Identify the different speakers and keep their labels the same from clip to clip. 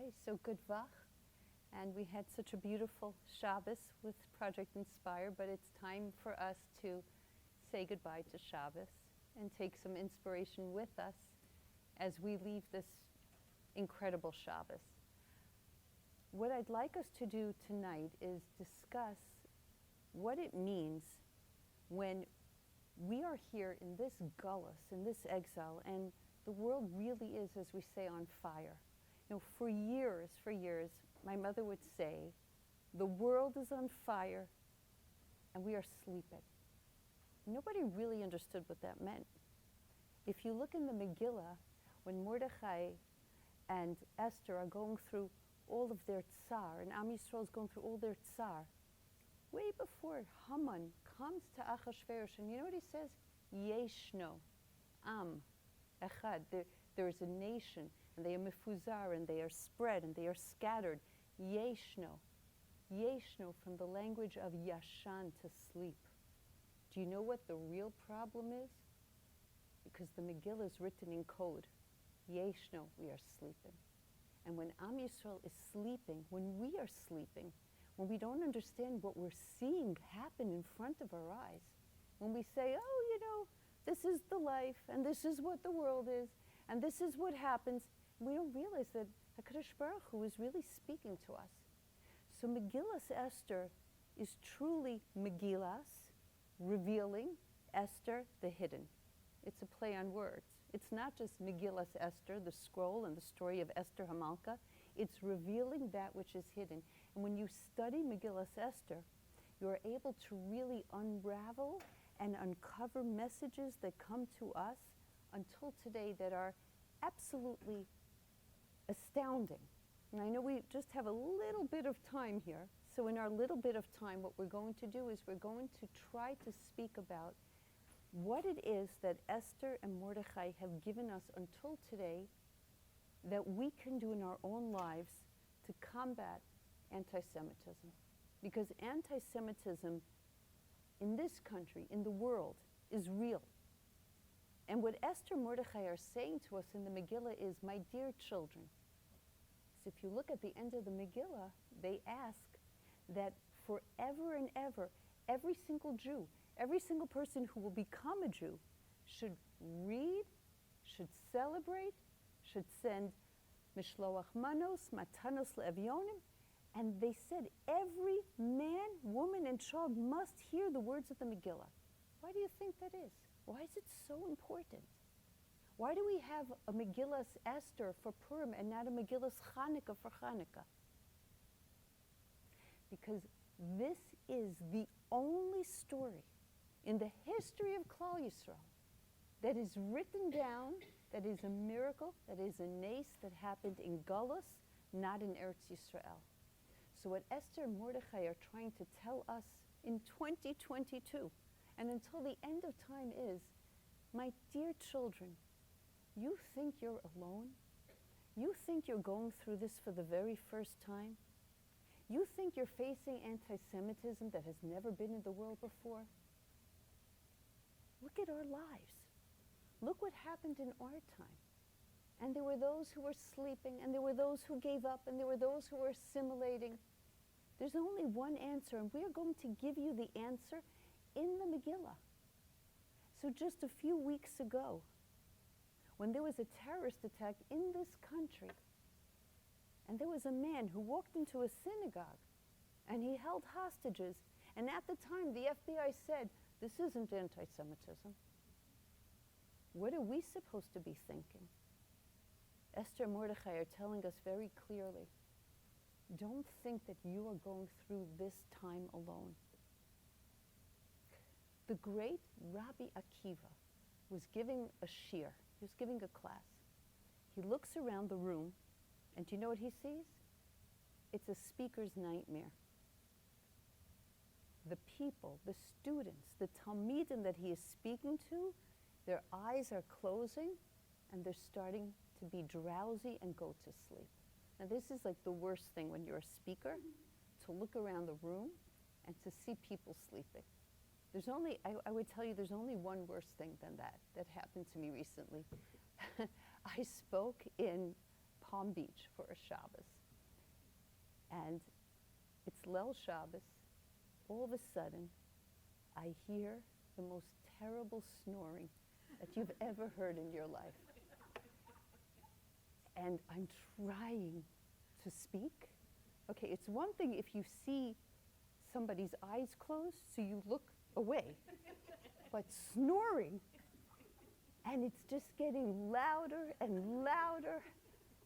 Speaker 1: Okay, so good Vach. And we had such a beautiful Shabbos with Project Inspire, but it's time for us to say goodbye to Shabbos and take some inspiration with us as we leave this incredible Shabbos. What I'd like us to do tonight is discuss what it means when we are here in this gullus, in this exile, and the world really is, as we say, on fire. You know, for years, my mother would say, the world is on fire and we are sleeping. Nobody really understood what that meant. If you look in the Megila, when Mordechai and Esther are going through all of their tsar, and Am Yisrael is going through all their tsar, way before Hamon comes to Achashverosh, and you know what he says? Yeshno, Am, Echad. There is a nation, and they are mefuzar, and they are spread, and they are scattered. Yeshno. Yeshno, from the language of yashan, to sleep. Do you know what the real problem is? Because the Megillah is written in code. Yeshno, we are sleeping. And when Am Yisrael is sleeping, when we are sleeping, when we don't understand what we're seeing happen in front of our eyes, when we say, oh, you know, this is the life, and this is what the world is, and this is what happens, we don't realize that HaKadosh Baruch Hu is really speaking to us. So Megillas Esther is truly Megillas, revealing, Esther, the hidden. It's a play on words. It's not just Megillas Esther, the scroll and the story of Esther Hamalka. It's revealing that which is hidden. And when you study Megillas Esther, you are able to really unravel and uncover messages that come to us until today that are absolutely astounding. And I know we just have a little bit of time here. So in our little bit of time, what we're going to do is we're going to try to speak about what it is that Esther and Mordechai have given us until today that we can do in our own lives to combat anti-Semitism. Because anti-Semitism in this country, in the world, is real. And what Esther and Mordechai are saying to us in the Megillah is, my dear children, so if you look at the end of the Megillah, they ask that forever and ever, every single Jew, every single person who will become a Jew should read, should celebrate, should send mishloach manos, matanos le'evyonim, and they said every man, woman, and child must hear the words of the Megillah. Why do you think that is? Why is it so important? Why do we have a Megillas Esther for Purim and not a Megillas Chanukah for Chanukah? Because this is the only story in the history of Klal Yisrael that is written down, that is a miracle, that is a nace that happened in Galus, not in Eretz Yisrael. So what Esther and Mordechai are trying to tell us in 2022, and until the end of time is, my dear children, you think you're alone? You think you're going through this for the very first time? You think you're facing anti-Semitism that has never been in the world before? Look at our lives. Look what happened in our time. And there were those who were sleeping, and there were those who gave up, and there were those who were assimilating. There's only one answer, and we are going to give you the answer in the Megillah. So just a few weeks ago, when there was a terrorist attack in this country, and there was a man who walked into a synagogue, and he held hostages, and at the time the FBI said, this isn't anti-Semitism. What are we supposed to be thinking? Esther and Mordechai are telling us very clearly, don't think that you are going through this time alone. The great Rabbi Akiva was giving a shiur. He was giving a class. He looks around the room, and do you know what he sees? It's a speaker's nightmare. The people, the students, the Talmidim that he is speaking to, their eyes are closing, and they're starting to be drowsy and go to sleep. Now this is like the worst thing when you're a speaker, to look around the room and to see people sleeping. There's only, I would tell you, there's only one worse thing than that happened to me recently. I spoke in Palm Beach for a Shabbos. And it's Leil Shabbos. All of a sudden, I hear the most terrible snoring that you've ever heard in your life. And I'm trying to speak. Okay, it's one thing if you see somebody's eyes closed, so you look away. But snoring, and it's just getting louder and louder.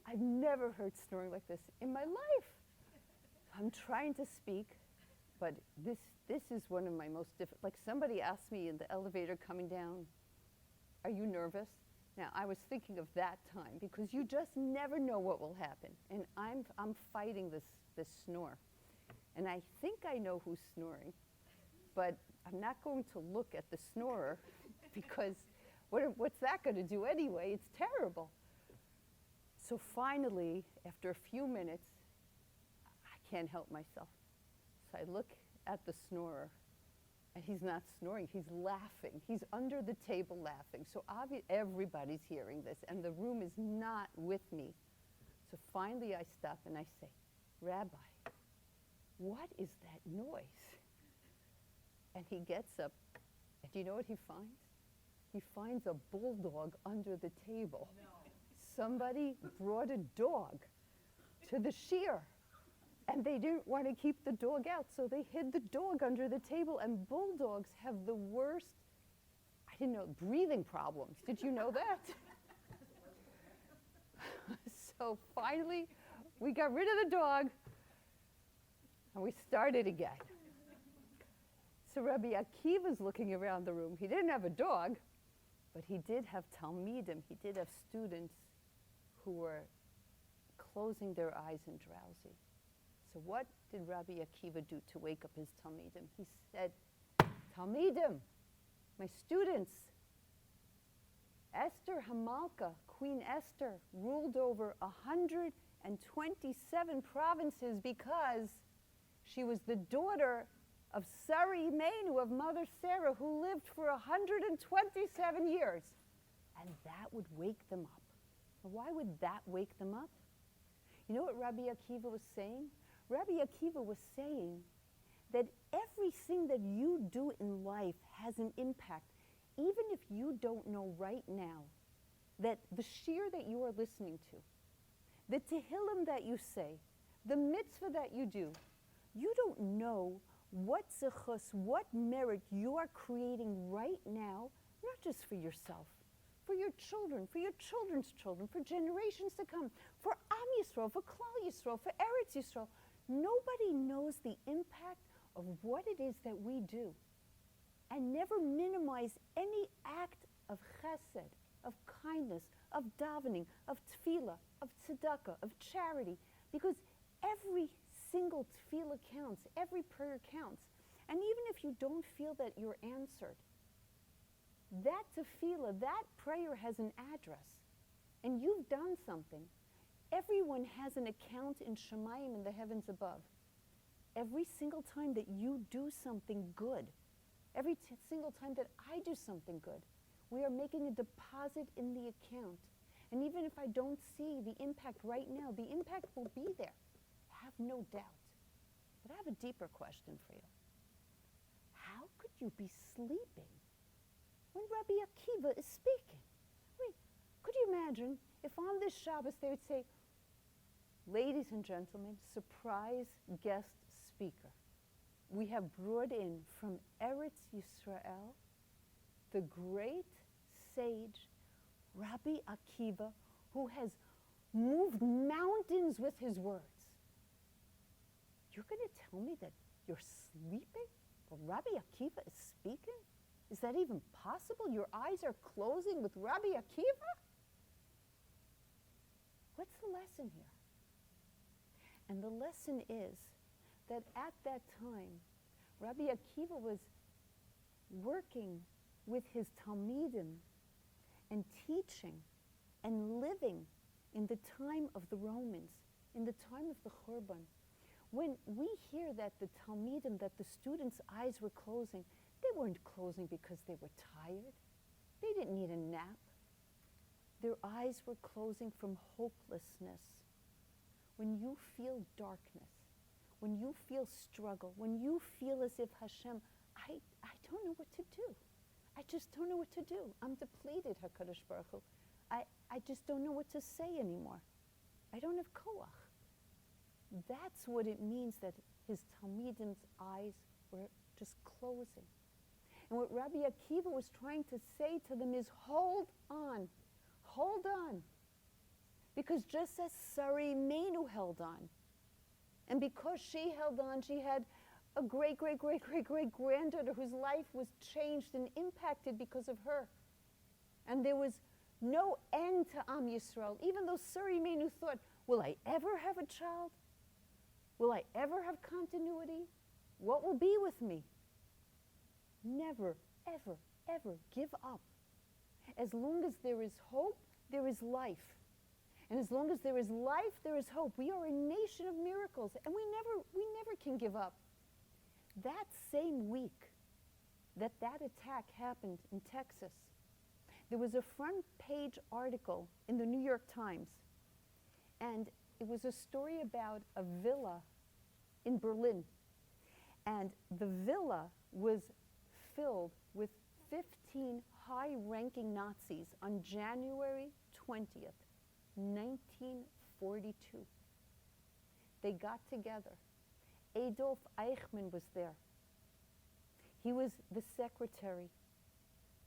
Speaker 1: I've never heard snoring like this in my life. I'm trying to speak, but this is one of my most difficult. Like somebody asked me in the elevator coming down, "Are you nervous?" Now I was thinking of that time because you just never know what will happen, and I'm fighting this snore, and I think I know who's snoring, but I'm not going to look at the snorer because what's that going to do anyway? It's terrible. So finally, after a few minutes, I can't help myself. So I look at the snorer, and he's not snoring, he's laughing. He's under the table laughing. So everybody's hearing this, and the room is not with me. So finally I stop and I say, "Rabbi, what is that noise?" And he gets up, and do you know what he finds? He finds a bulldog under the table. No. Somebody brought a dog to the shiur, and they didn't want to keep the dog out, so they hid the dog under the table, and bulldogs have the worst, I didn't know, breathing problems. Did you know that? So finally, we got rid of the dog, and we started again. So Rabbi Akiva's looking around the room. He didn't have a dog, but he did have talmidim. He did have students who were closing their eyes and drowsy. So what did Rabbi Akiva do to wake up his talmidim? He said, "Talmidim, my students, Esther Hamalka, Queen Esther, ruled over 127 provinces because she was the daughter of Sari Imenu, of Mother Sarah, who lived for 127 years." And that would wake them up. Why would that wake them up? You know what Rabbi Akiva was saying? Rabbi Akiva was saying that everything that you do in life has an impact, even if you don't know right now that the shiur that you are listening to, the tehillim that you say, the mitzvah that you do, you don't know what zechus, what merit you are creating right now, not just for yourself, for your children, for your children's children, for generations to come, for Am Yisrael, for Klal Yisrael, for Eretz Yisrael. Nobody knows the impact of what it is that we do. And never minimize any act of chesed, of kindness, of davening, of tefillah, of tzedakah, of charity, because every single tefillah counts, every prayer counts. And even if you don't feel that you're answered, that tefillah, that prayer has an address, and you've done something. Everyone has an account in Shemayim, in the heavens above. Every single time that you do something good, every single time that I do something good, we are making a deposit in the account. And even if I don't see the impact right now, the impact will be there. Have no doubt. But I have a deeper question for you. How could you be sleeping when Rabbi Akiva is speaking? I mean, could you imagine if on this Shabbos they would say, "Ladies and gentlemen, surprise guest speaker. We have brought in from Eretz Yisrael the great sage Rabbi Akiva, who has moved mountains with his words." You're going to tell me that you're sleeping while Rabbi Akiva is speaking? Is that even possible? Your eyes are closing with Rabbi Akiva? What's the lesson here? And the lesson is that at that time, Rabbi Akiva was working with his talmidim and teaching and living in the time of the Romans, in the time of the Churban. When we hear that the talmidim, that the students' eyes were closing, they weren't closing because they were tired. They didn't need a nap. Their eyes were closing from hopelessness. When you feel darkness, when you feel struggle, when you feel as if Hashem, I don't know what to do. I just don't know what to do. I'm depleted, HaKadosh Baruch Hu. I just don't know what to say anymore. I don't have koach. That's what it means that his Talmidim's eyes were just closing. And what Rabbi Akiva was trying to say to them is, hold on. Because just as Sari Menu held on, and because she held on, she had a great-great-great-great-great-granddaughter whose life was changed and impacted because of her. And there was no end to Am Yisrael, even though Sari Menu thought, will I ever have a child? Will I ever have continuity? What will be with me? Never, ever, ever give up. As long as there is hope, there is life. And as long as there is life, there is hope. We are a nation of miracles, and we never can give up. That same week that attack happened in Texas, there was a front page article in the New York Times, and it was a story about a villa in Berlin. And the villa was filled with 15 high-ranking Nazis on January 20th, 1942. They got together. Adolf Eichmann was there. He was the secretary.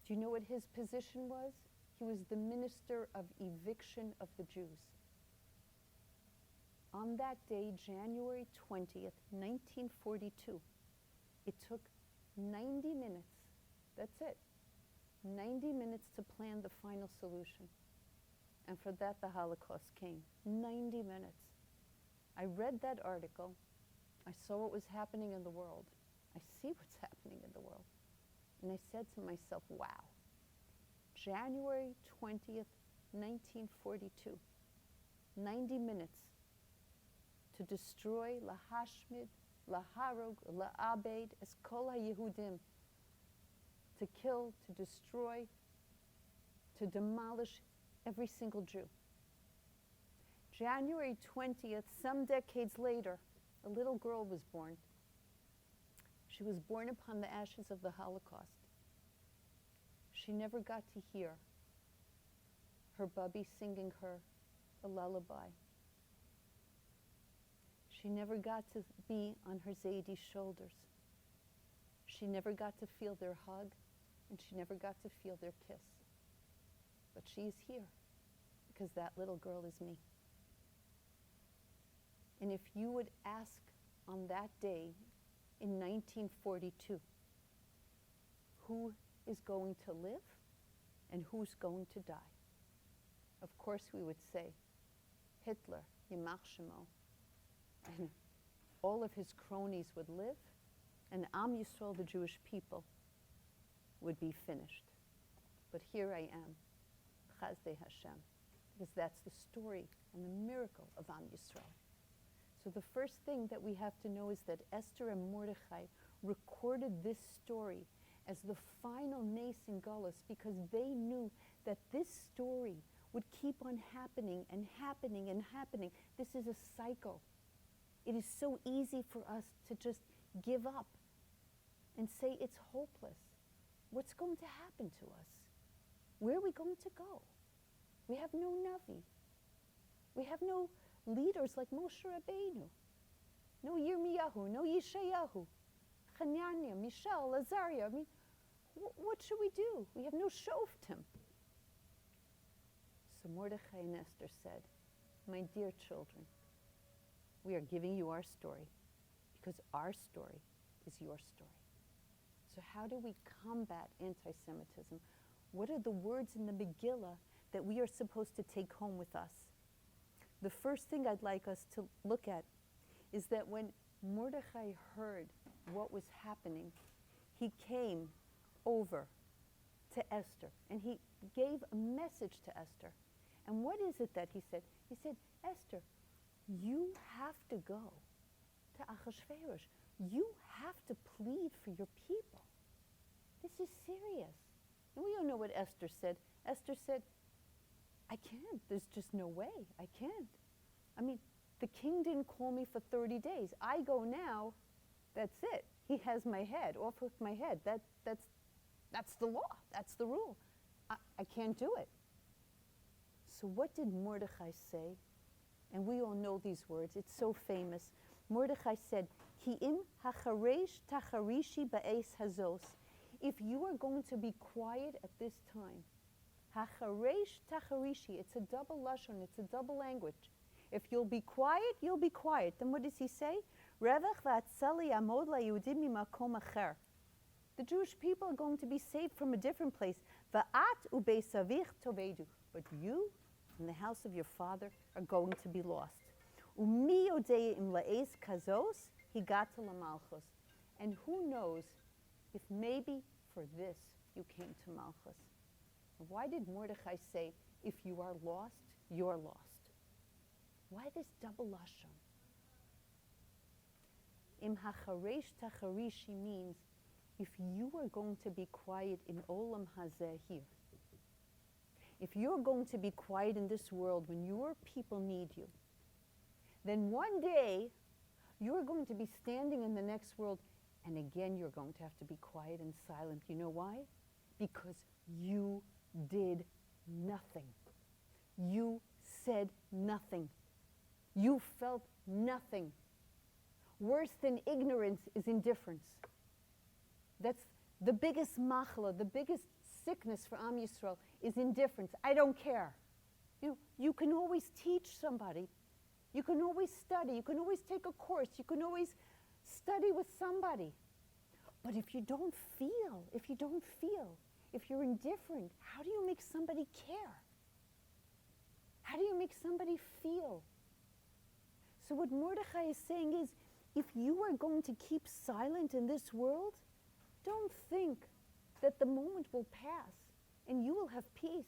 Speaker 1: Do you know what his position was? He was the minister of eviction of the Jews. On that day, January 20th, 1942, it took 90 minutes. That's it. 90 minutes to plan the final solution. And for that, the Holocaust came. 90 minutes. I read that article. I saw what was happening in the world. I see what's happening in the world. And I said to myself, wow. January 20th, 1942. 90 minutes to destroy, lahashmid, laharog, laabed, es kol ha-Yehudim. To kill, to destroy, to demolish every single Jew. January 20th, some decades later, a little girl was born. She was born upon the ashes of the Holocaust. She never got to hear her bubby singing her a lullaby. She never got to be on her Zaydi's shoulders. She never got to feel their hug, and she never got to feel their kiss. But she's here, because that little girl is me. And if you would ask on that day in 1942, who is going to live and who's going to die? Of course we would say Hitler, Yimach Shemo, and all of his cronies would live, and Am Yisrael, the Jewish people, would be finished. But here I am, Chazdei Hashem, because that's the story and the miracle of Am Yisrael. So the first thing that we have to know is that Esther and Mordechai recorded this story as the final Nes in Galus because they knew that this story would keep on happening and happening and happening. This is a cycle. It is so easy for us to just give up and say it's hopeless. What's going to happen to us? Where are we going to go? We have no Navi. We have no leaders like Moshe Rabbeinu. No Yirmiyahu, no Yeshayahu, Hananiah, Mishael, Azariah. I mean, what should we do? We have no Shoftim. So Mordechai and Esther said, my dear children, we are giving you our story because our story is your story. So how do we combat anti-Semitism? What are the words in the Megillah that we are supposed to take home with us? The first thing I'd like us to look at is that when Mordechai heard what was happening, he came over to Esther and he gave a message to Esther. And what is it that he said? He said, Esther, you have to go to Achashverosh. You have to plead for your people. This is serious. And we all know what Esther said. Esther said, I can't. There's just no way. I can't. I mean, the king didn't call me for 30 days. I go now, that's it. He has my head, off with my head. That's the law. That's the rule. I can't do it. So what did Mordechai say? And we all know these words. It's so famous. Mordechai said, Ki im hacharesh tacharishi ba'es hazos. If you are going to be quiet at this time, hacharesh tacharishi, it's a double lashon, it's a double language. If you'll be quiet, you'll be quiet. Then what does he say? Revach v'atzali amod la'yehudim mimakom acher. The Jewish people are going to be saved from a different place. Va'at ubeisavich tovedu. But you and the house of your father are going to be lost. Umi yodei im la'es kazos higata lamalchus. And who knows if maybe for this you came to Malchus. Why did Mordechai say, if you are lost, you're lost? Why this double lashon? Im hacharesh tacharishi means if you are going to be quiet in olam hazeh here, if you're going to be quiet in this world when your people need you, then one day you're going to be standing in the next world and again you're going to have to be quiet and silent. You know why? Because you did nothing. You said nothing. You felt nothing. Worse than ignorance is indifference. That's the biggest machla, the biggest sickness for Am Yisrael is indifference. I don't care. You can always teach somebody. You can always study. You can always take a course. You can always study with somebody. But if you don't feel, if you're indifferent, how do you make somebody care? How do you make somebody feel? So what Mordechai is saying is, if you are going to keep silent in this world, don't think that the moment will pass and you will have peace.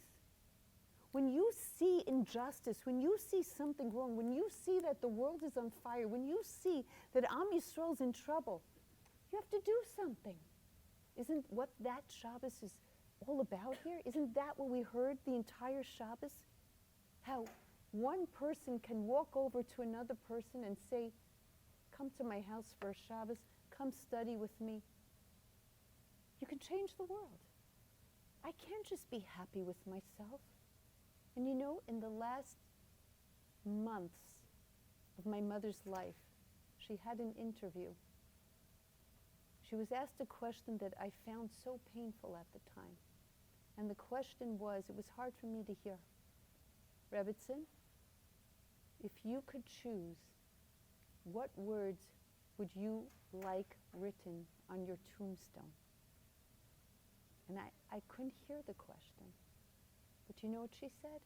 Speaker 1: When you see injustice, when you see something wrong, when you see that the world is on fire, when you see that Am Yisrael is in trouble, you have to do something. Isn't what that Shabbos is all about here? Isn't that what we heard the entire Shabbos? How one person can walk over to another person and say, come to my house for a Shabbos, come study with me. You can change the world. I can't just be happy with myself. And you know, in the last months of my mother's life, she had an interview. She was asked a question that I found so painful at the time. And the question was, it was hard for me to hear. Rebbitzin, if you could choose, what words would you like written on your tombstone? And I couldn't hear the question. But you know what she said?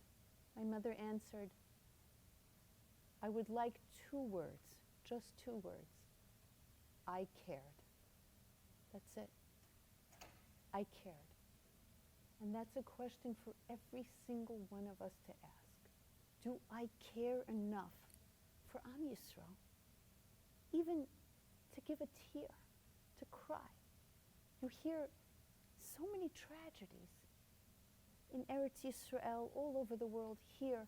Speaker 1: My mother answered, I would like 2 words, just 2 words. I cared. That's it. I cared. And that's a question for every single one of us to ask. Do I care enough for Am Yisrael? Even to give a tear, to cry. You hear so many tragedies in Eretz Yisrael, all over the world, here.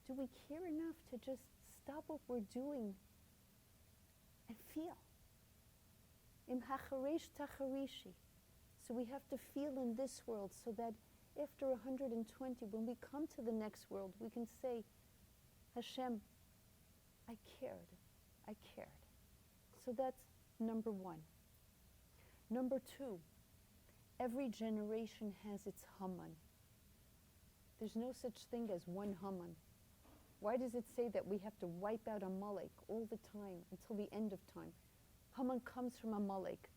Speaker 1: Do we care enough to just stop what we're doing and feel? Im hacharesh tacharishi. So we have to feel in this world so that after 120, when we come to the next world, we can say, Hashem, I cared. I cared. So that's number 1. Number 2, every generation has its Hamon. There's no such thing as one Hamon. Why does it say that we have to wipe out Amalek all the time until the end of time? Hamon comes from Amalek.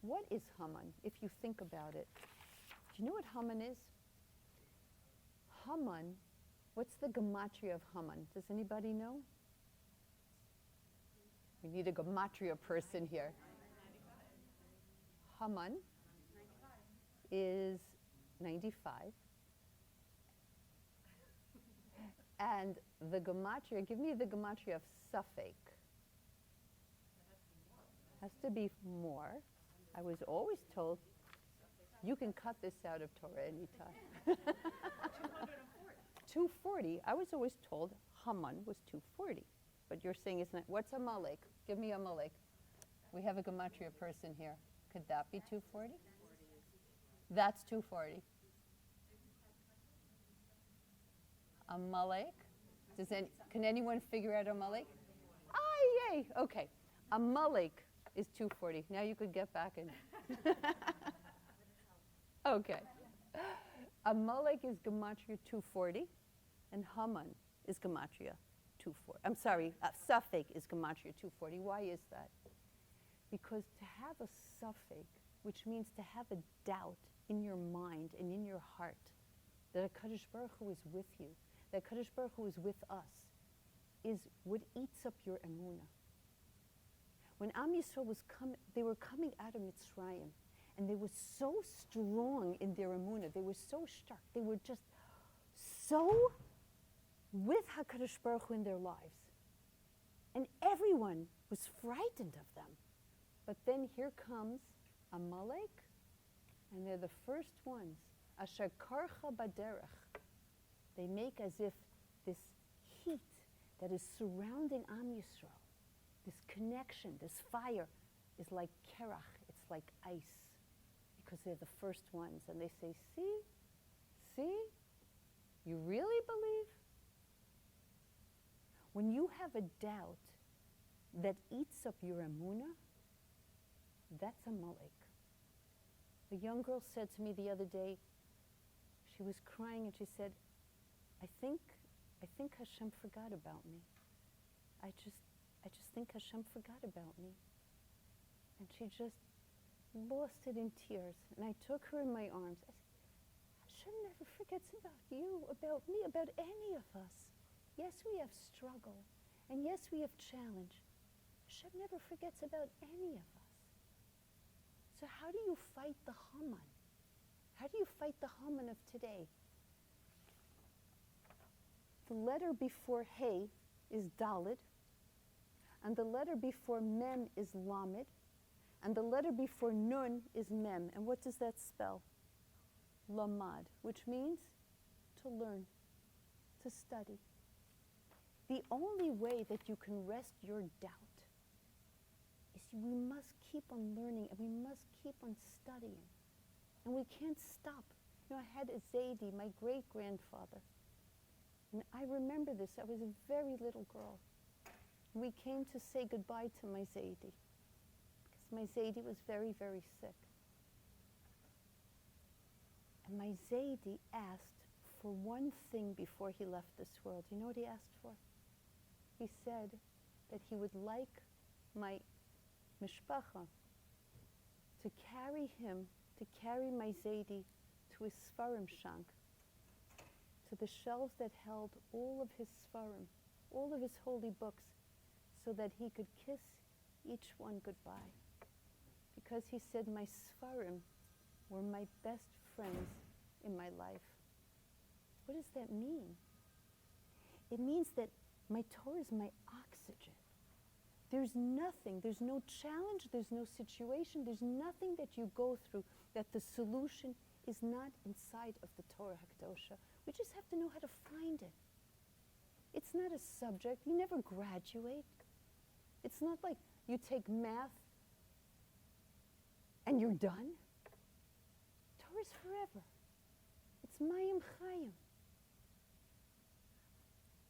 Speaker 1: What is Hamon, if you think about it? Do you know what Hamon is? Hamon, what's the gematria of Hamon? Does anybody know? We need a gematria person here. Hamon is 95. And the gematria, give me the gematria of Suffolk. Has to be more. I was always told You can cut this out of Torah anytime. 240. I was always told Hamon was 240. But you're saying it's not. What's Amalek? Give me Amalek. We have a gematria person here. Could that be 240? That's 240. Amalek? Can anyone figure out Amalek? Ah, yay. Okay. Amalek is 240. Now you could get back in. Okay. Amalek is gematria 240, and Hamon is gematria 240. I'm sorry, suffix is gematria 240. Why is that? Because to have a suffix, which means to have a doubt in your mind and in your heart that HaKadosh Baruch Hu is with you, that HaKadosh Baruch Hu is with us, is what eats up your emunah. When Am Yisrael they were coming out of Mitzrayim, and they were so strong in their emunah, they were so stark, they were just so with HaKadosh Baruch Hu in their lives. And everyone was frightened of them. But then here comes Amalek, and they're the first ones. Asher karcha baderech. They make as if this heat that is surrounding Am Yisrael, this connection, this fire, is like kerach, it's like ice, because they're the first ones. And they say, see, you really believe? When you have a doubt that eats up your emunah, that's Amalek. A young girl said to me the other day, she was crying and she said, I think Hashem forgot about me. I just think Hashem forgot about me. And she just lost it in tears. And I took her in my arms. I said, Hashem never forgets about you, about me, about any of us. Yes, we have struggle. And yes, we have challenge. Hashem never forgets about any of us. So how do you fight the Hamon? How do you fight the Hamon of today? The letter before Hey is Daled, and the letter before Mem is Lamed, and the letter before Nun is Mem. And what does that spell? Lamad, which means to learn, to study. The only way that you can rest your doubt is we must keep on learning, and we must keep on studying. And we can't stop. You know, I had a Zaidi, my great-grandfather. And I remember this. I was a very little girl. We came to say goodbye to my Zaidi, because my Zaidi was very, very sick. And my Zaidi asked for one thing before he left this world. You know what he asked for? He said that he would like my mishpacha to carry my Zaidi to his Sfarim shank, to the shelves that held all of his Sfarim, all of his holy books, so that he could kiss each one goodbye. Because he said my Sfarim were my best friends in my life. What does that mean? It means that my Torah is my oxygen. There's nothing, there's no challenge, there's no situation, there's nothing that you go through that the solution is not inside of the Torah HaKadosha. We just have to know how to find it. It's not a subject. You never graduate. It's not like you take math and you're done. Torah's forever. It's Mayim Chayim.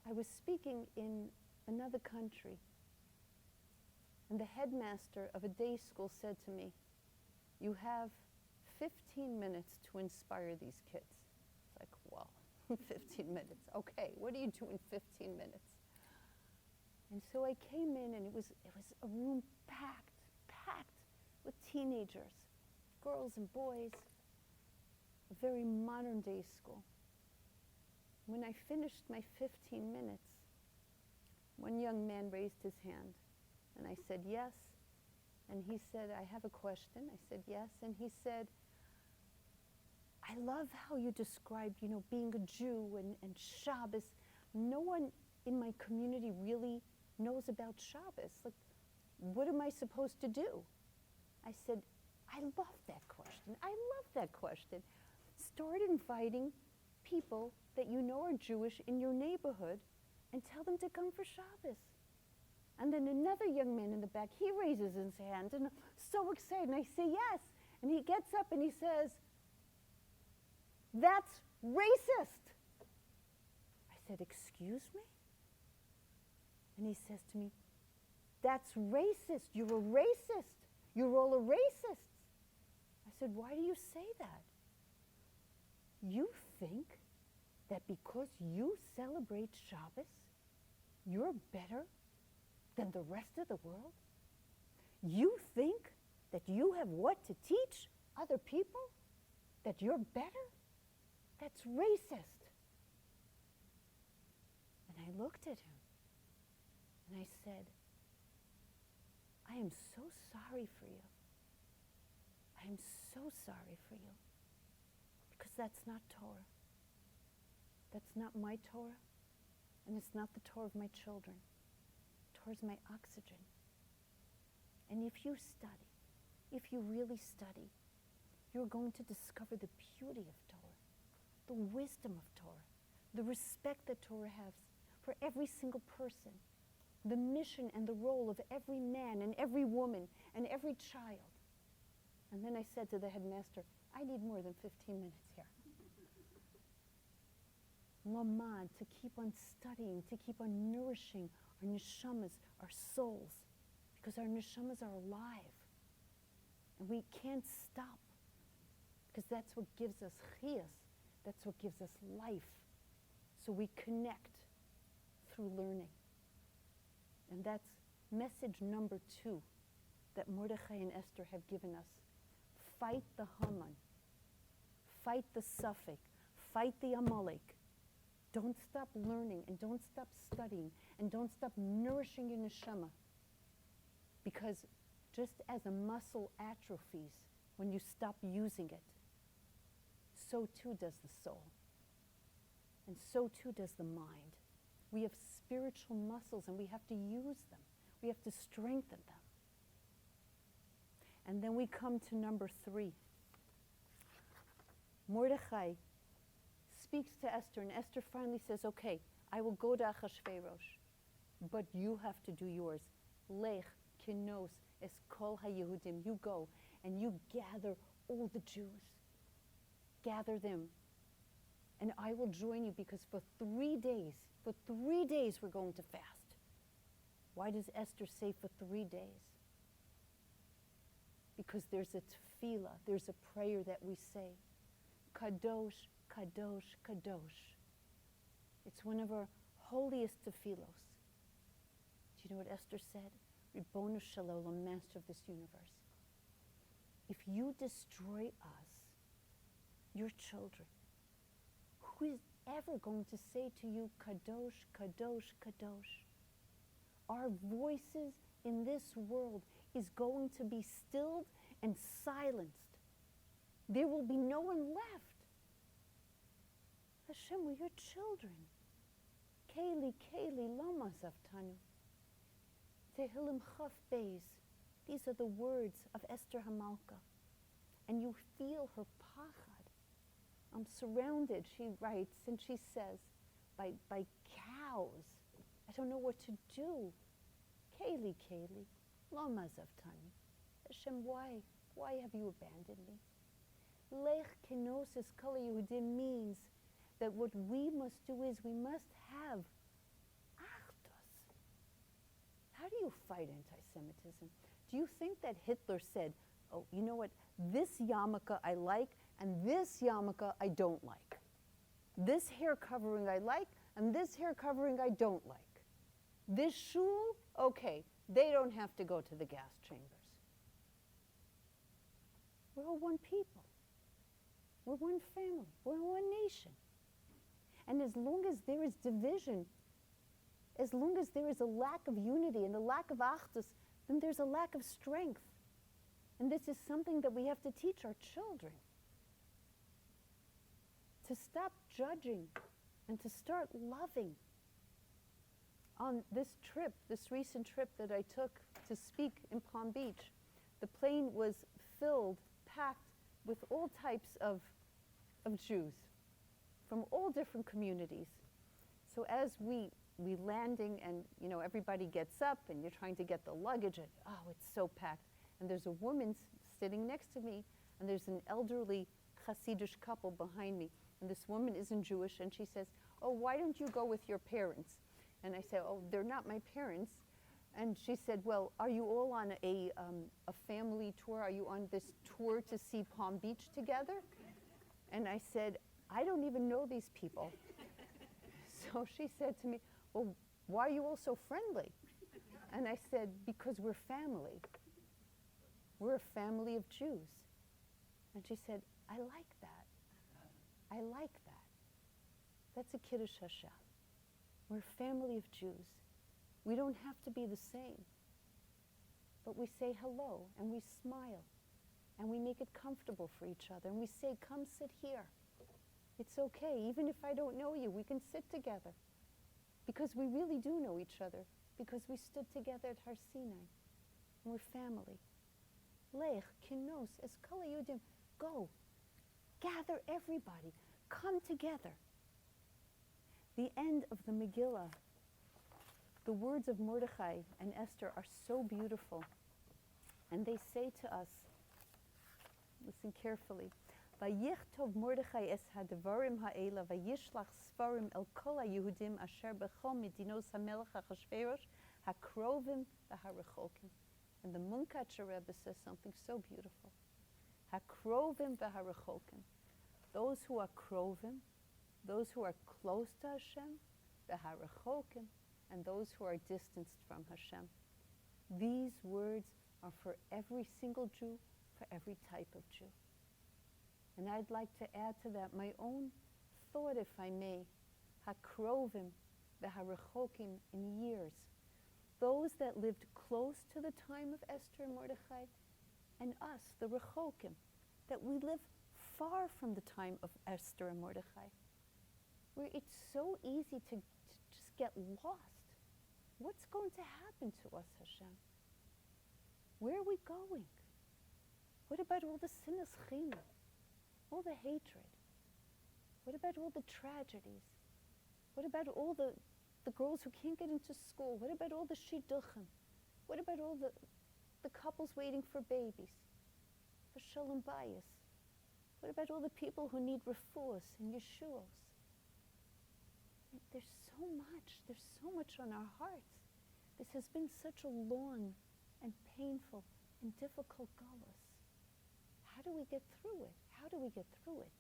Speaker 1: I was speaking in another country, and the headmaster of a day school said to me, you have 15 minutes to inspire these kids. It's like, well, 15 minutes. Okay, what do you do in 15 minutes? And so I came in, and it was a room packed with teenagers, girls and boys, a very modern day school. When I finished my 15 minutes, one young man raised his hand, and I said, yes. And he said, I have a question. I said, yes. And he said, I love how you described, being a Jew and Shabbos. No one in my community really knows about Shabbos. Like, what am I supposed to do? I said, I love that question. I love that question. Start inviting people that you know are Jewish in your neighborhood and tell them to come for Shabbos. And then another young man in the back, he raises his hand and I'm so excited. And I say yes. And he gets up and he says, "That's racist." I said, "Excuse me?" And he says to me, "That's racist. You're a racist. You're all a racist." I said, "Why do you say that? You think that because you celebrate Shabbos, you're better than the rest of the world? You think that you have what to teach other people? That you're better? That's racist." And I looked at him and I said, "I am so sorry for you. I am so sorry for you. Because that's not Torah. That's not my Torah. And it's not the Torah of my children. Torah is my oxygen. And if you study, if you really study, you're going to discover the beauty of Torah, the wisdom of Torah, the respect that Torah has for every single person, the mission and the role of every man and every woman and every child." And then I said to the headmaster, "I need more than 15 minutes here." Lamad, to keep on studying, to keep on nourishing our neshamas, our souls, because our neshamas are alive. And we can't stop, because that's what gives us chiyas, that's what gives us life. So we connect through learning. And that's message number 2 that Mordechai and Esther have given us. Fight the Hamon. Fight the Suffolk. Fight the Amalek. Don't stop learning and don't stop studying and don't stop nourishing your neshama. Because just as a muscle atrophies when you stop using it, so too does the soul. And so too does the mind. We have spiritual muscles and we have to use them. We have to strengthen them. And then we come to number 3. Mordechai speaks to Esther, and Esther finally says, "Okay, I will go to Achashverosh, but you have to do yours. Lech kinos es kol haYehudim." You go and you gather all the Jews. Gather them. And I will join you, because for 3 days we're going to fast. Why does Esther say for 3 days? Because there's a tefillah, there's a prayer that we say, Kadosh, Kadosh, Kadosh. It's one of our holiest tefillos. Do you know what Esther said? Ribono shel olam, master of this universe. If you destroy us, your children, who is ever going to say to you, Kadosh, Kadosh, Kadosh? Our voices in this world is going to be stilled and silenced. There will be no one left. Hashem, we're your children. Keli, Keli, lama zaftanu. Tehillim chaf beis. These are the words of Esther Hamalka. And you feel her pachad. I'm surrounded, she writes, and she says, by cows. I don't know what to do. Keli, Keli, lama zaftanu. Hashem, why have you abandoned me? Lech kenosis kol Yehudim means that what we must do is we must have achdus. How do you fight anti-Semitism? Do you think that Hitler said, "Oh, you know what, this yarmulke I like and this yarmulke I don't like. This hair covering I like and this hair covering I don't like. This shul, okay, they don't have to go to the gas chambers." We're all one people. We're one family. We're one nation. And as long as there is division, as long as there is a lack of unity and a lack of achdus, then there's a lack of strength. And this is something that we have to teach our children. To stop judging and to start loving. On this trip, this recent trip that I took to speak in Palm Beach, the plane was filled, packed with all types of Jews from all different communities. So as we landing and, everybody gets up and you're trying to get the luggage and, oh, it's so packed. And there's a woman sitting next to me and there's an elderly Hasidic couple behind me. And this woman isn't Jewish and she says, oh, why don't you go with your parents? And I said, oh, they're not my parents. And she said, well, are you all on a family tour? Are you on this tour to see Palm Beach together? And I said, I don't even know these people. So she said to me, well, why are you all so friendly? And I said, because we're family. We're a family of Jews. And she said, I like that. I like that. That's a Kiddush Hashem. We're a family of Jews. We don't have to be the same. But we say hello, and we smile, and we make it comfortable for each other, and we say, come sit here. It's okay. Even if I don't know you, we can sit together. Because we really do know each other, because we stood together at Har Sinai. And we're family. Lech, kinos, es kol hayudim. Go. Gather everybody. Come together. The end of the Megillah, the words of Mordechai and Esther are so beautiful. And they say to us, listen carefully, Vayichtov Mordechai es hadvarim ha'ela vayishlach svarim el kol haYehudim asher bechol medinos hamelech Achashverosh hakrovim v'harechokim. And the Munkatcher Rebbe says something so beautiful. Hakrovim v'harechokim. Those who are krovim, those who are close to Hashem, v'harechokim, and those who are distanced from Hashem. These words are for every single Jew, for every type of Jew. And I'd like to add to that my own thought, if I may, hakrovim v'harechokim in years. Those that lived close to the time of Esther and Mordechai, and us, the rechokim, that we live far from the time of Esther and Mordechai, where it's so easy to just get lost. What's going to happen to us, Hashem? Where are we going? What about all the sinas china? All the hatred? What about all the tragedies? What about all the girls who can't get into school? What about all the shidduchim? What about all the couples waiting for babies? For shalom bayis? What about all the people who need refuahs and yeshuos? There's so much on our hearts. This has been such a long and painful and difficult galus. How do we get through it? How do we get through it?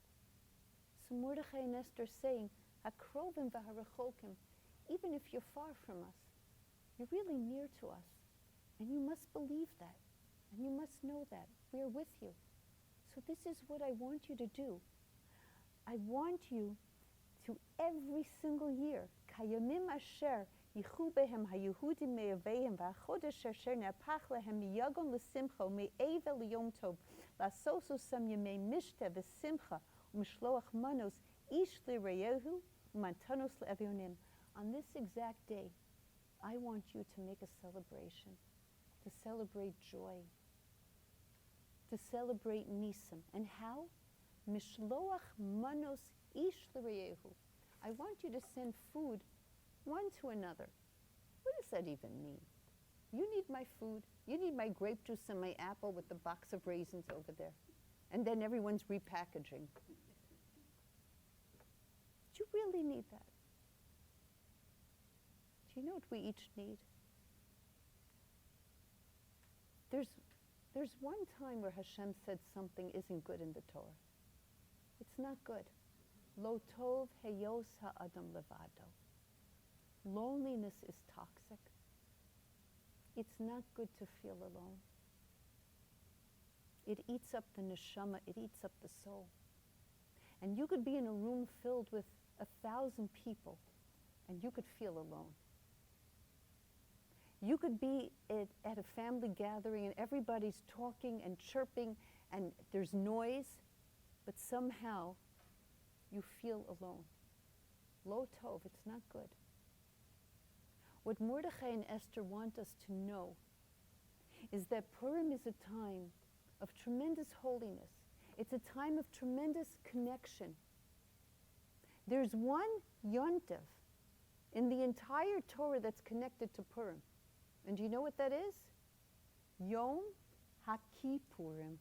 Speaker 1: So Mordechai and Esther saying, hakrovim v'harechokim, even if you're far from us, you're really near to us. And you must believe that. And you must know that. We are with you. So this is what I want you to do. I want you to every single year, kayamim asher yichu behem haYehudim me'aveim v'achodesh asher ne'apach lehem miyagon l'simcha me'eva l'yom tov la'sosu sam yemei mishte v'simcha u'mishloach manos ish l'reyehu u'mantanos l'evyonim. On this exact day, I want you to make a celebration, to celebrate joy, to celebrate nisim. And how? Mishloach manos ish l'reyehu. I want you to send food one to another. What does that even mean? You need my food. You need my grape juice and my apple with the box of raisins over there. And then everyone's repackaging. Do you really need that? Do you know what we each need? There's one time where Hashem said something isn't good in the Torah. It's not good. Lo tov heyos ha'adam levado. Loneliness is toxic. It's not good to feel alone. It eats up the neshama, it eats up the soul. And you could be in a room filled with 1,000 people and you could feel alone. You could be at a family gathering and everybody's talking and chirping and there's noise, but somehow you feel alone. Lo tov, it's not good. What Mordechai and Esther want us to know is that Purim is a time of tremendous holiness. It's a time of tremendous connection. There's one yontiv in the entire Torah that's connected to Purim. And do you know what that is? Yom HaKippurim.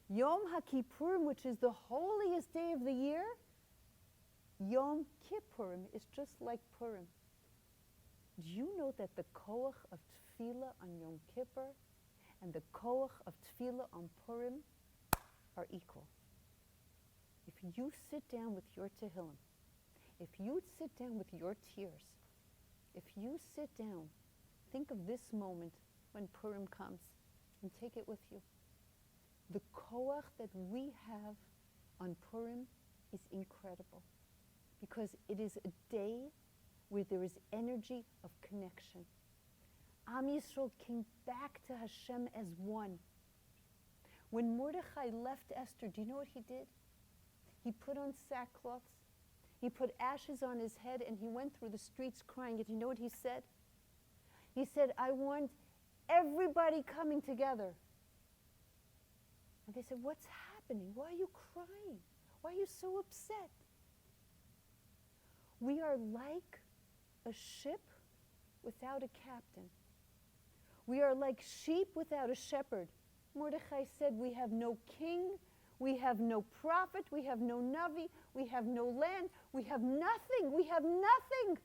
Speaker 1: Yom HaKippurim, which is the holiest day of the year, Yom Kippurim is just like Purim. Do you know that the koach of tefillah on Yom Kippur and the koach of tefillah on Purim are equal? If you sit down with your tehillim, if you sit down with your tears, if you sit down, think of this moment when Purim comes and take it with you. The koach that we have on Purim is incredible because it is a day where there is energy of connection. Am Yisrael came back to Hashem as one. When Mordechai left Esther, do you know what he did? He put on sackcloths, he put ashes on his head, and he went through the streets crying. And you know what he said? He said, I want everybody coming together. And they said, what's happening? Why are you crying? Why are you so upset? We are like a ship without a captain. We are like sheep without a shepherd. Mordechai said, we have no king, we have no prophet, we have no navi, we have no land, we have nothing, we have nothing.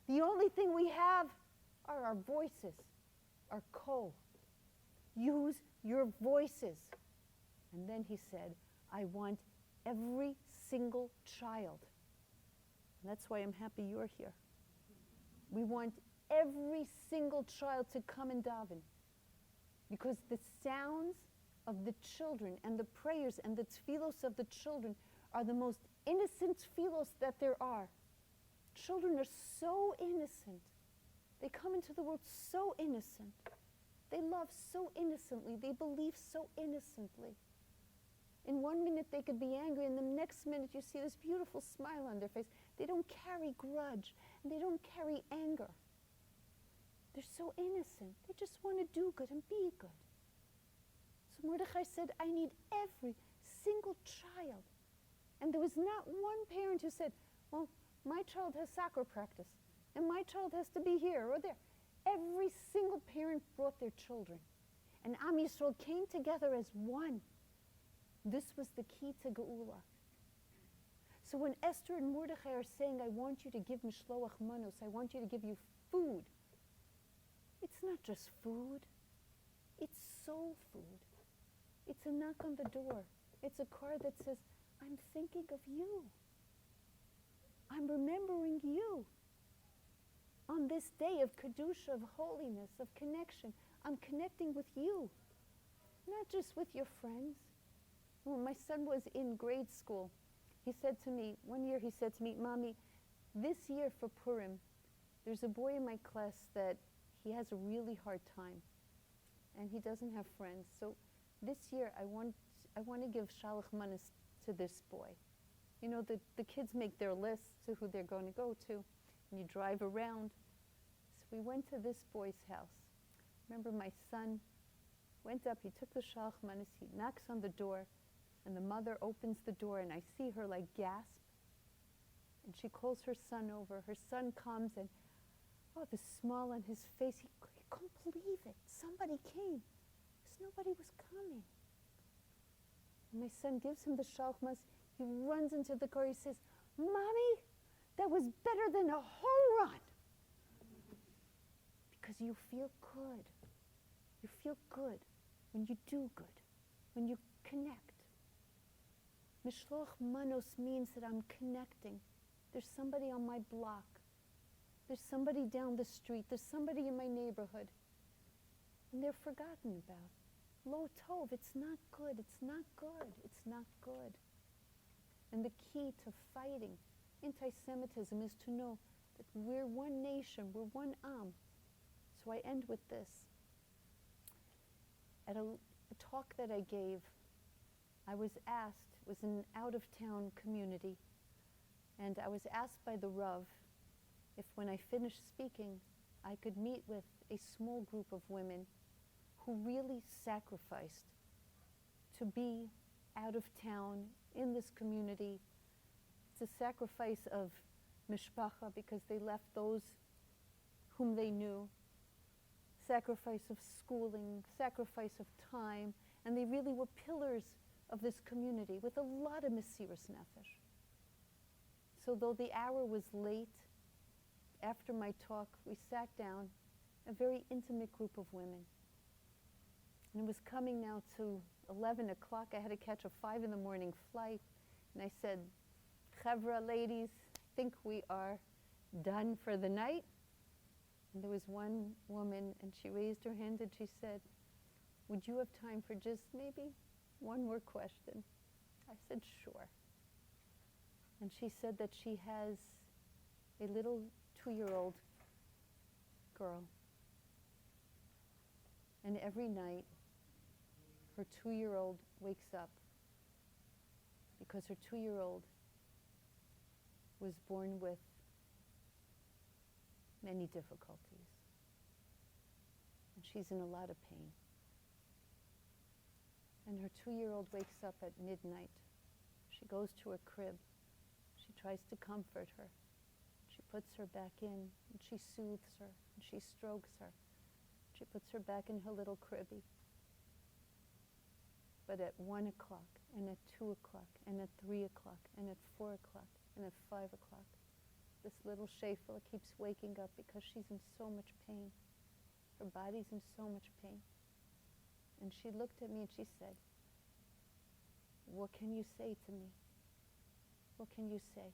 Speaker 1: The only thing we have are our voices, our kol. Use your voices. And then he said, I want every single child. And that's why I'm happy you're here. We want every single child to come and daven. Because the sounds of the children and the prayers and the tefillos of the children are the most innocent tefillos that there are. Children are so innocent. They come into the world so innocent. They love so innocently. They believe so innocently. In 1 minute they could be angry, and the next minute you see this beautiful smile on their face. They don't carry grudge, and they don't carry anger. They're so innocent. They just want to do good and be good. So Mordechai said, I need every single child. And there was not one parent who said, well, my child has soccer practice, and my child has to be here or there. Every single parent brought their children. And Am Yisrael came together as one. This was the key to Geula. So when Esther and Mordechai are saying, I want you to give mishloach manos, I want you to give you food, it's not just food, it's soul food. It's a knock on the door. It's a card that says, I'm thinking of you. I'm remembering you. On this day of Kedusha, of holiness, of connection, I'm connecting with you, not just with your friends. When my son was in grade school, he said to me, one year he said to me, Mommy, this year for Purim, there's a boy in my class that he has a really hard time, and he doesn't have friends. So this year I want to give shalach manos to this boy. You know, the kids make their lists to who they're going to go to, and you drive around. So we went to this boy's house. Remember, my son went up, he took the shalach manos, he knocks on the door, and the mother opens the door, and I see her like gasp. And she calls her son over. Her son comes, and oh, the smile on his face. He couldn't believe it. Somebody came. Because nobody was coming. And my son gives him the shalach manos. He runs into the car. He says, Mommy, that was better than a home run. Because you feel good. You feel good when you do good, when you connect. Mishloach manos means that I'm connecting. There's somebody on my block. There's somebody down the street. There's somebody in my neighborhood. And they're forgotten about. Lo tov, it's not good. It's not good. It's not good. And the key to fighting anti-Semitism is to know that we're one nation. We're one Am. So I end with this. At a talk that I gave, I was asked, it was an out-of-town community, and I was asked by the Rav if when I finished speaking, I could meet with a small group of women who really sacrificed to be out of town in this community. It's a sacrifice of mishpacha because they left those whom they knew, sacrifice of schooling, sacrifice of time, and they really were pillars of this community with a lot of mesiras nefesh. So though the hour was late, after my talk, we sat down, a very intimate group of women. And it was coming now to 11 o'clock. I had to catch a 5 a.m. flight. And I said, Chevra, ladies, I think we are done for the night. And there was one woman, and she raised her hand and she said, would you have time for just maybe one more question? I said, sure. And she said that she has a little 2-year-old girl. And every night, her 2-year-old wakes up because her 2-year-old was born with many difficulties. And she's in a lot of pain. And her 2-year-old wakes up at midnight. She goes to her crib. She tries to comfort her. She puts her back in, and she soothes her, and she strokes her. She puts her back in her little cribby. But at 1 o'clock, and at 2 o'clock, and at 3 o'clock, and at 4 o'clock, and at 5 o'clock, this little shefela keeps waking up because she's in so much pain. Her body's in so much pain. And she looked at me and she said, what can you say to me? What can you say?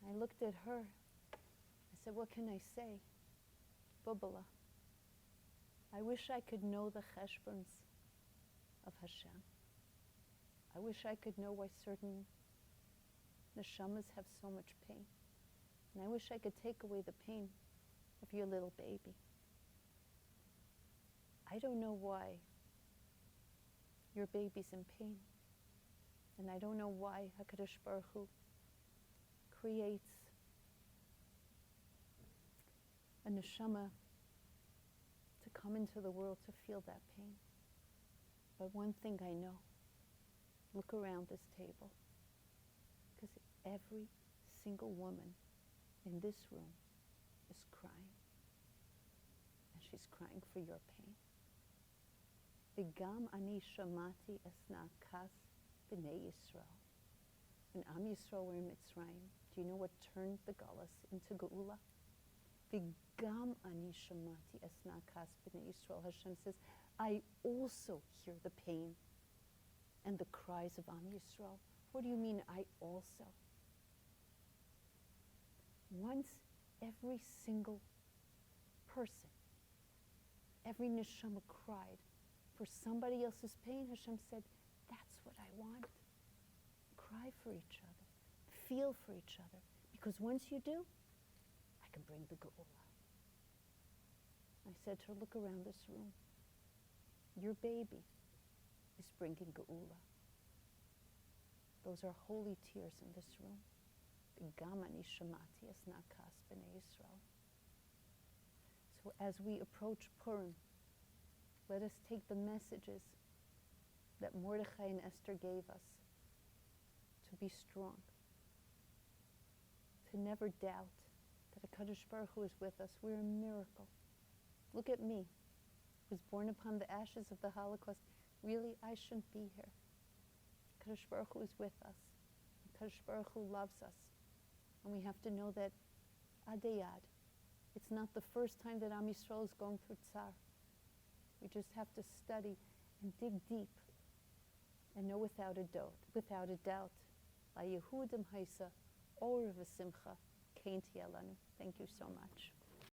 Speaker 1: I looked at her. I said, what can I say? Bubala. I wish I could know the cheshbons of Hashem. I wish I could know why certain neshamas have so much pain. And I wish I could take away the pain of your little baby. I don't know why your baby's in pain. And I don't know why HaKadosh Baruch Hu creates a neshama to come into the world to feel that pain. But one thing I know, look around this table, because every single woman in this room is crying. And she's crying for your pain. V'gam ani shamati esna kas b'nei Yisrael. When Am Yisrael were in Mitzrayim, do you know what turned the Galus into Geula? V'gam ani shamati esna kas b'nei Yisrael. Hashem says, I also hear the pain and the cries of Am Yisrael. What do you mean, I also? Once every single person, every neshama cried for somebody else's pain, Hashem said, that's what I want. Cry for each other. Feel for each other. Because once you do, I can bring the Geula. I said to her, look around this room. Your baby is bringing Geula. Those are holy tears in this room. So as we approach Purim, let us take the messages that Mordechai and Esther gave us to be strong, to never doubt that HaKadosh Baruch Hu is with us. We're a miracle. Look at me, who was born upon the ashes of the Holocaust. Really, I shouldn't be here. HaKadosh Baruch Hu is with us. HaKadosh Baruch Hu loves us. And we have to know that adeyad, it's not the first time that Am Yisrael is going through tsar. We just have to study and dig deep and know without a doubt, La Yehudim Haisa, Or V'Simcha, Kein Tiyeh Lanu. Thank you so much.